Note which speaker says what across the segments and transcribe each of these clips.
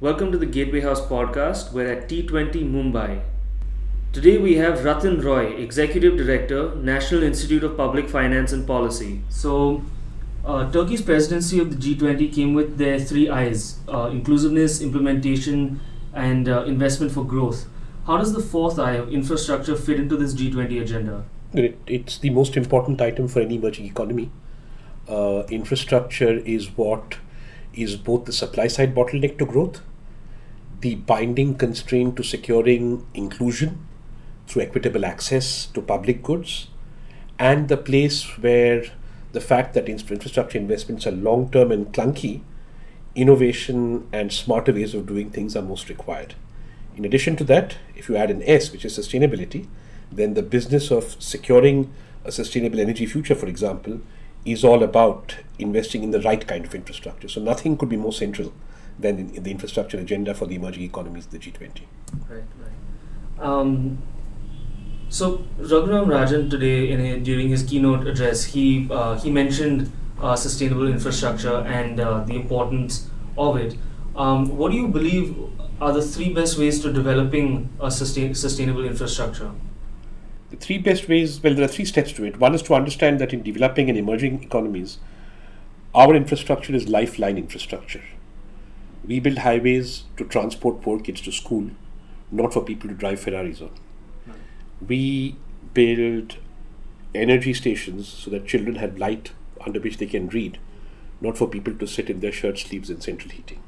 Speaker 1: Welcome to the Gateway House podcast. We're at T20 Mumbai. Today we have Rathin Roy, Executive Director, National Institute of Public Finance and Policy. Turkey's presidency of the G20 came with their three I's: inclusiveness, implementation, and investment for growth. How does the fourth I of infrastructure fit into this G20 agenda?
Speaker 2: It's the most important item for any emerging economy. Infrastructure is what is both the supply side bottleneck to growth, the binding constraint to securing inclusion through equitable access to public goods, and the place where the fact that infrastructure investments are long term and clunky, innovation and smarter ways of doing things are most required. In addition to that, if you add an S, which is sustainability, then the business of securing a sustainable energy future, for example, is all about investing in the right kind of infrastructure. So nothing could be more central than in the infrastructure agenda for the emerging economies of the G20.
Speaker 1: Right. So Raghuram Rajan today, during his keynote address, he mentioned sustainable infrastructure and the importance of it. What do you believe are the three best ways to developing a sustainable infrastructure?
Speaker 2: The three best ways, well, there are three steps to it. One is to understand that in developing and emerging economies, our infrastructure is lifeline infrastructure. We build highways to transport poor kids to school, not for people to drive Ferraris on. We build energy stations so that children have light under which they can read, not for people to sit in their shirt sleeves in central heating.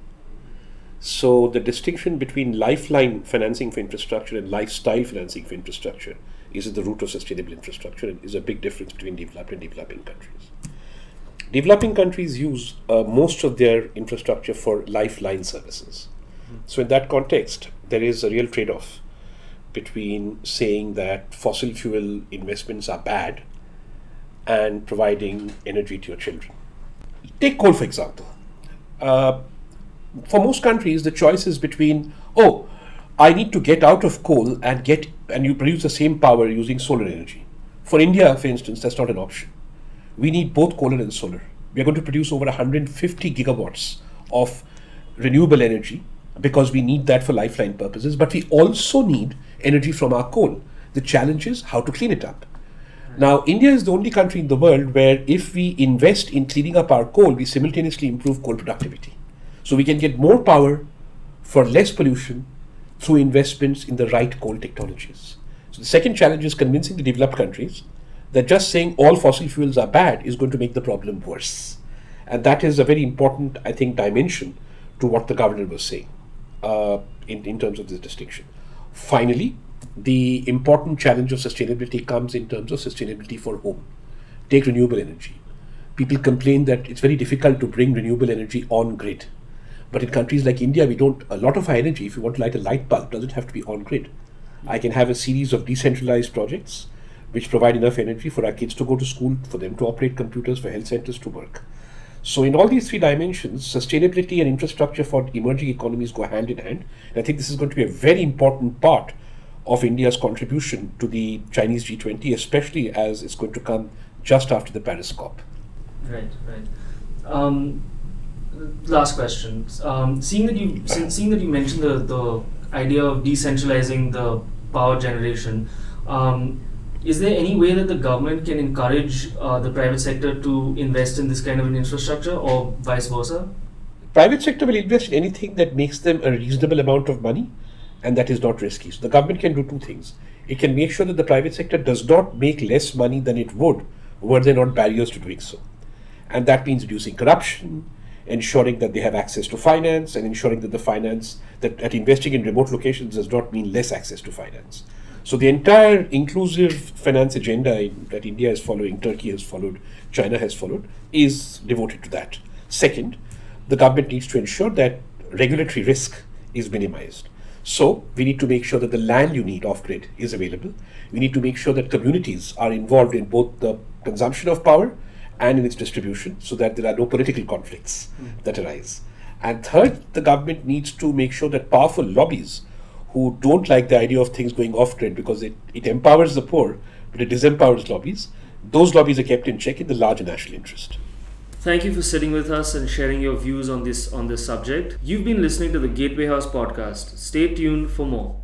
Speaker 2: So the distinction between lifeline financing for infrastructure and lifestyle financing for infrastructure is at the root of sustainable infrastructure and is a big difference between developed and developing countries. Developing countries use most of their infrastructure for lifeline services. So in that context, there is a real trade-off between saying that fossil fuel investments are bad and providing energy to your children. Take coal, for example. For most countries, the choice is between, I need to get out of coal and you produce the same power using solar energy. For India, for instance, that's not an option. We need both coal and solar. We are going to produce over 150 gigawatts of renewable energy because we need that for lifeline purposes, but we also need energy from our coal. The challenge is how to clean it up. Now, India is the only country in the world where if we invest in cleaning up our coal, we simultaneously improve coal productivity. So we can get more power for less pollution through investments in the right coal technologies. So the second challenge is convincing the developed countries that just saying all fossil fuels are bad is going to make the problem worse. And that is a very important, I think, dimension to what the governor was saying in terms of this distinction. Finally, the important challenge of sustainability comes in terms of sustainability for home. Take renewable energy. People complain that it's very difficult to bring renewable energy on grid. But in countries like India, a lot of our energy, if you want to light a light bulb, doesn't have to be on grid. I can have a series of decentralized projects which provide enough energy for our kids to go to school, for them to operate computers, for health centers to work. So in all these three dimensions, sustainability and infrastructure for emerging economies go hand in hand. And I think this is going to be a very important part of India's contribution to the Chinese G20, especially as it's going to come just after the Paris COP.
Speaker 1: Right. Last question. Seeing that you mentioned the idea of decentralizing the power generation, is there any way that the government can encourage the private sector to invest in this kind of an infrastructure, or vice versa?
Speaker 2: Private sector will invest in anything that makes them a reasonable amount of money and that is not risky. So the government can do two things. It can make sure that the private sector does not make less money than it would were there not barriers to doing so. And that means reducing corruption, ensuring that they have access to finance, and ensuring that that investing in remote locations does not mean less access to finance. So the entire inclusive finance agenda that India is following, Turkey has followed, China has followed, is devoted to that. Second, the government needs to ensure that regulatory risk is minimized. So we need to make sure that the land you need off-grid is available. We need to make sure that communities are involved in both the consumption of power and in its distribution so that there are no political conflicts that arise. And third, the government needs to make sure that powerful lobbies who don't like the idea of things going off-grid because it empowers the poor, but it disempowers lobbies, those lobbies are kept in check in the larger national interest.
Speaker 1: Thank you for sitting with us and sharing your views on this subject. You've been listening to the Gateway House podcast. Stay tuned for more.